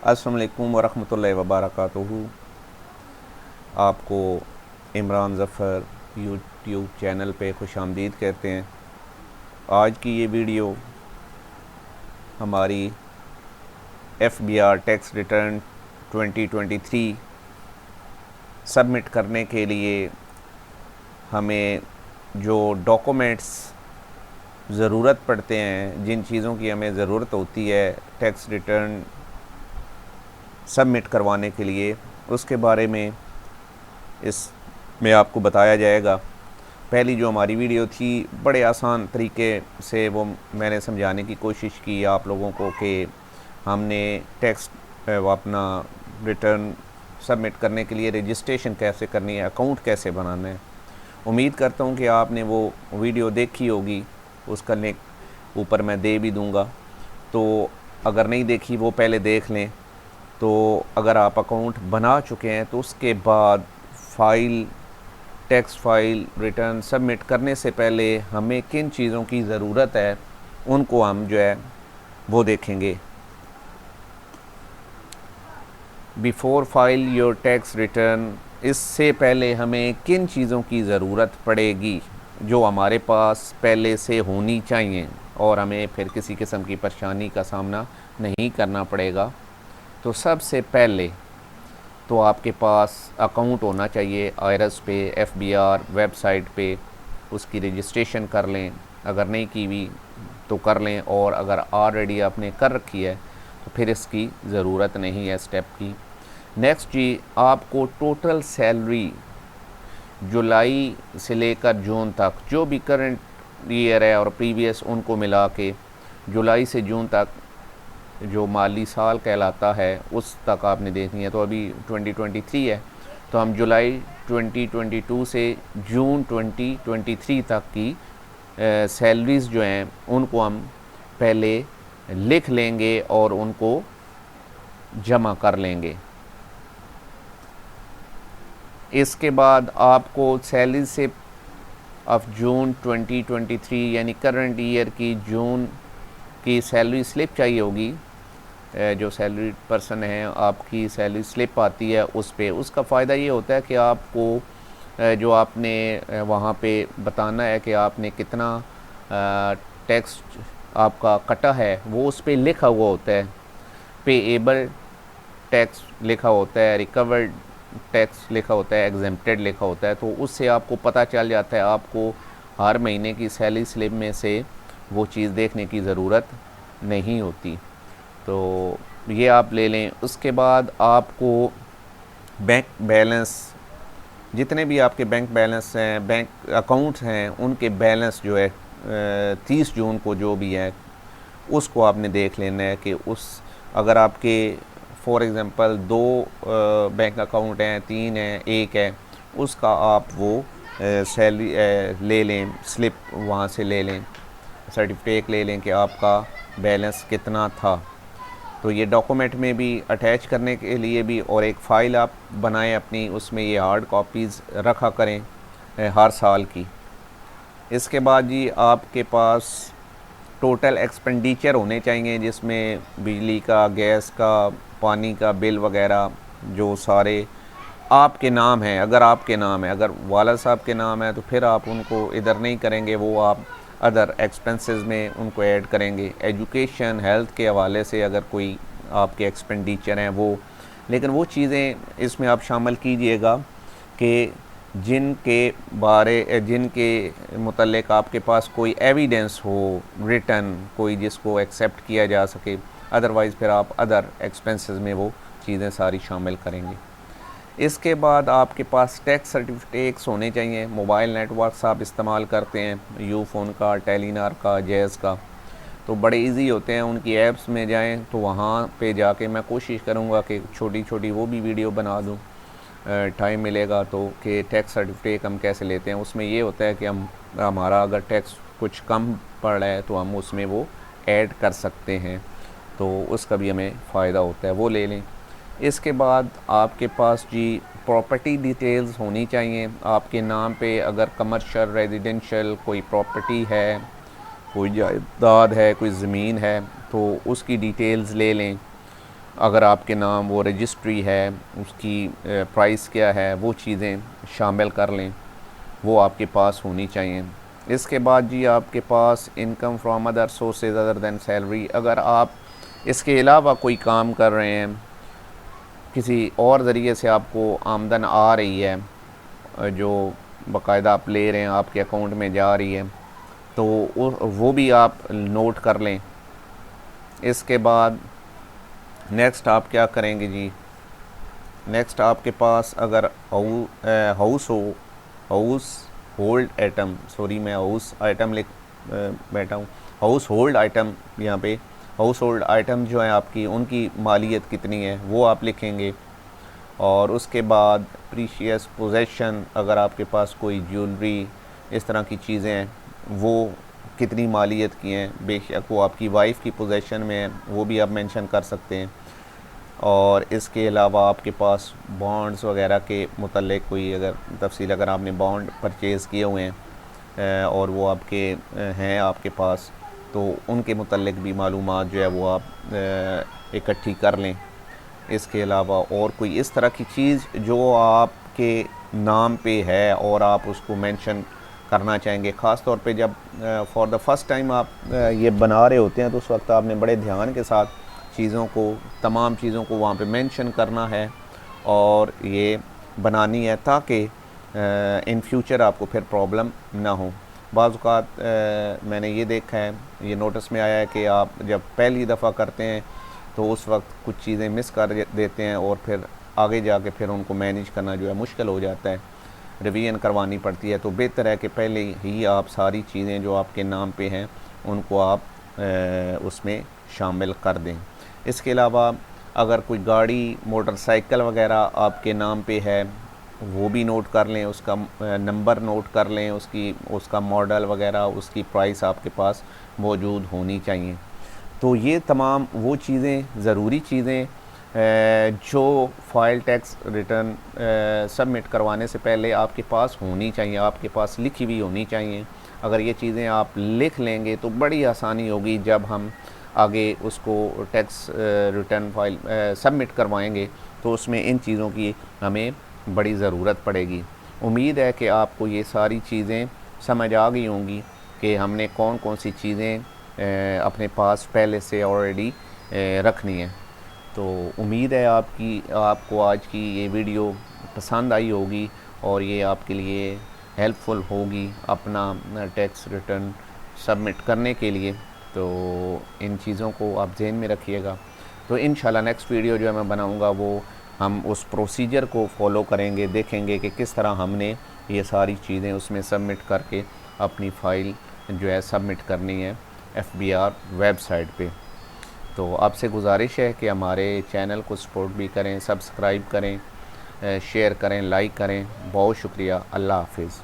अस्सलाम वालेकुम वरहमतुल्लाहि वबरकातुहू। आपको इमरान ज़फ़र यूट्यूब चैनल पे खुशामदीद कहते हैं। आज की ये वीडियो हमारी FBR टैक्स रिटर्न 2023 सबमिट करने के लिए हमें जो डॉक्यूमेंट्स ज़रूरत पड़ते हैं, जिन चीज़ों की हमें ज़रूरत होती है टैक्स रिटर्न सबमिट करवाने के लिए, उसके बारे में इसमें आपको बताया जाएगा। पहली जो हमारी वीडियो थी बड़े आसान तरीके से वो मैंने समझाने की कोशिश की आप लोगों को कि हमने टैक्स अपना रिटर्न सबमिट करने के लिए रजिस्ट्रेशन कैसे करनी है, अकाउंट कैसे बनाना है। उम्मीद करता हूँ कि आपने वो वीडियो देखी होगी, उसका लिंक ऊपर मैं दे भी दूँगा। तो अगर नहीं देखी वो पहले देख लें। तो अगर आप अकाउंट बना चुके हैं तो उसके बाद टैक्स फाइल रिटर्न सबमिट करने से पहले हमें किन चीज़ों की ज़रूरत है उनको हम जो है वो देखेंगे। Before file your tax return, इससे पहले हमें किन चीज़ों की ज़रूरत पड़ेगी जो हमारे पास पहले से होनी चाहिए और हमें फिर किसी किस्म की परेशानी का सामना नहीं करना पड़ेगा। तो सबसे पहले तो आपके पास अकाउंट होना चाहिए आयरस पे, FBR वेबसाइट पे उसकी रजिस्ट्रेशन कर लें। अगर नहीं की हुई तो कर लें, और अगर ऑलरेडी आपने कर रखी है तो फिर इसकी ज़रूरत नहीं है स्टेप की। नेक्स्ट जी, आपको टोटल सैलरी जुलाई से लेकर जून तक, जो भी करंट ईयर है और प्रीवियस उनको मिला के जुलाई से जून तक जो माली साल कहलाता है उस तक आपने देखनी है। तो अभी 2023 है, तो हम जुलाई 2022 से जून 2023 तक की सैलरीज़ जो हैं उनको हम पहले लिख लेंगे और उनको जमा कर लेंगे। इसके बाद आपको सैलरी से ऑफ जून 2023 यानी करंट ईयर की जून की सैलरी स्लिप चाहिए होगी। जो सैलरी पर्सन है आपकी सैलरी स्लिप आती है उस पे, उसका फ़ायदा ये होता है कि आपको जो आपने वहाँ पे बताना है कि आपने कितना टैक्स आपका कटा है वो उस पे लिखा हुआ होता है। पेएबल टैक्स लिखा होता है, रिकवर्ड टैक्स लिखा होता है, एग्जेम्प्टेड लिखा होता है। तो उससे आपको पता चल जाता है, आपको हर महीने की सैलरी स्लिप में से वो चीज़ देखने की ज़रूरत नहीं होती। तो ये आप ले लें। उसके बाद आपको बैंक बैलेंस, जितने भी आपके बैंक बैलेंस हैं, बैंक अकाउंट्स हैं, उनके बैलेंस जो है 30 जून को जो भी है उसको आपने देख लेना है कि उस अगर आपके फॉर एग्ज़ाम्पल 2 बैंक अकाउंट हैं, 3 हैं, 1 है, उसका आप वो सैलरी ले लें, स्लिप वहाँ से ले लें, सर्टिफिकेट ले लें कि आपका बैलेंस कितना था। तो ये डॉक्यूमेंट में भी अटैच करने के लिए भी, और एक फ़ाइल आप बनाएं अपनी, उसमें ये हार्ड कॉपीज़ रखा करें हर साल की। इसके बाद जी आपके पास टोटल एक्सपेंडिचर होने चाहिए, जिसमें बिजली का, गैस का, पानी का बिल वगैरह जो सारे आपके नाम हैं। अगर आपके नाम है, अगर वाला साहब के नाम है तो फिर आप उनको इधर नहीं करेंगे, वो आप अदर एक्सपेंसेस में उनको ऐड करेंगे। एजुकेशन, हेल्थ के हवाले से अगर कोई आपके एक्सपेंडिचर हैं वो, लेकिन वो चीज़ें इसमें आप शामिल कीजिएगा कि जिनके मुतल्लिक आपके पास कोई एविडेंस हो रिटर्न, कोई जिसको एक्सेप्ट किया जा सके। अदरवाइज़ फिर आप अदर एक्सपेंसेस में वो चीज़ें सारी शामिल करेंगे। इसके बाद आपके पास टैक्स सर्टिफिकेट्स होने चाहिए। मोबाइल नेटवर्क्स आप इस्तेमाल करते हैं, यूफोन का, टेलीनार का, जैज़ का, तो बड़े इजी होते हैं। उनकी ऐप्स में जाएं तो वहाँ पे जाके मैं कोशिश करूँगा कि छोटी छोटी वो भी वीडियो बना दूँ, टाइम मिलेगा तो, कि टैक्स सर्टिफिकेट हम कैसे लेते हैं। उसमें ये होता है कि हमारा अगर टैक्स कुछ कम पड़ रहा है तो हम उसमें वो ऐड कर सकते हैं, तो उसका भी हमें फ़ायदा होता है, वो ले लें। इसके बाद आपके पास जी प्रॉपर्टी डिटेल्स होनी चाहिए आपके नाम पे। अगर कमर्शियल, रेजिडेंशियल कोई प्रॉपर्टी है, कोई जायदाद है, कोई ज़मीन है, तो उसकी डिटेल्स ले लें। अगर आपके नाम वो रजिस्ट्री है, उसकी प्राइस क्या है, वो चीज़ें शामिल कर लें, वो आपके पास होनी चाहिए। इसके बाद जी आपके पास income from other sources other than salary, अगर आप इसके अलावा कोई काम कर रहे हैं, किसी और ज़रिए से आपको आमदन आ रही है जो बाकायदा आप ले रहे हैं, आपके अकाउंट में जा रही है, तो वो भी आप नोट कर लें। इसके बाद नेक्स्ट आप क्या करेंगे जी, नेक्स्ट आपके पास अगर हाउस होल्ड आइटम, सॉरी मैं हाउस आइटम लिख बैठा हूँ, हाउस होल्ड आइटम, यहाँ पे हाउस होल्ड आइटम जो है आपकी, उनकी मालियत कितनी है वो आप लिखेंगे। और उसके बाद प्रीशियस पोजेशन, अगर आपके पास कोई ज्वेलरी इस तरह की चीज़ें हैं, वो कितनी मालियत की हैं, बेशक वो आपकी वाइफ की पोजेशन में है, वो भी आप मेंशन कर सकते हैं। और इसके अलावा आपके पास बॉन्ड्स वगैरह के मुतल्लिक़ कोई अगर तफसील, अगर आपने बॉन्ड परचेज़ किए हुए हैं और वो आपके हैं आपके पास, तो उनके मुतल्लिक़ भी मालूमात जो है वो आप इकट्ठी कर लें। इसके अलावा और कोई इस तरह की चीज़ जो आपके नाम पे है और आप उसको मेंशन करना चाहेंगे, ख़ास तौर पे जब फॉर द फर्स्ट टाइम आप ये बना रहे होते हैं, तो उस वक्त आपने बड़े ध्यान के साथ चीज़ों को, तमाम चीज़ों को वहाँ पे मेंशन करना है और ये बनानी है, ताकि इन फ्यूचर आपको फिर प्रॉब्लम ना हो। बाज़ औक़ात मैंने ये देखा है, ये नोटिस में आया है कि आप जब पहली दफ़ा करते हैं तो उस वक्त कुछ चीज़ें मिस कर देते हैं और फिर आगे जाके फिर उनको मैनेज करना जो है मुश्किल हो जाता है, रिवीजन करवानी पड़ती है। तो बेहतर है कि पहले ही आप सारी चीज़ें जो आपके नाम पे हैं उनको आप उसमें शामिल कर दें। इसके अलावा अगर कोई गाड़ी, मोटरसाइकिल वगैरह आपके नाम पे है, वो भी नोट कर लें, उसका नंबर नोट कर लें, उसका मॉडल वगैरह, उसकी प्राइस आपके पास मौजूद होनी चाहिए। तो ये तमाम वो चीज़ें, ज़रूरी चीज़ें जो फ़ाइल टैक्स रिटर्न सबमिट करवाने से पहले आपके पास होनी चाहिए, आपके पास लिखी हुई होनी चाहिए। अगर ये चीज़ें आप लिख लेंगे तो बड़ी आसानी होगी जब हम आगे उसको टैक्स रिटर्न फाइल सबमिट करवाएंगे, तो उसमें इन चीज़ों की हमें बड़ी ज़रूरत पड़ेगी। उम्मीद है कि आपको ये सारी चीज़ें समझ आ गई होंगी कि हमने कौन कौन सी चीज़ें अपने पास पहले से ऑलरेडी रखनी है। तो उम्मीद है आपको आज की ये वीडियो पसंद आई होगी और ये आपके लिए हेल्पफुल होगी अपना टैक्स रिटर्न सबमिट करने के लिए। तो इन चीज़ों को आप ज़हन में रखिएगा। तो इंशाल्लाह नेक्स्ट वीडियो जो है मैं बनाऊंगा, वो हम उस प्रोसीजर को फॉलो करेंगे, देखेंगे कि किस तरह हमने ये सारी चीज़ें उसमें सबमिट करके अपनी फ़ाइल जो है सबमिट करनी है FBR वेबसाइट पे। तो आपसे गुजारिश है कि हमारे चैनल को सपोर्ट भी करें, सब्सक्राइब करें, शेयर करें, लाइक करें। बहुत शुक्रिया। अल्लाह हाफिज़।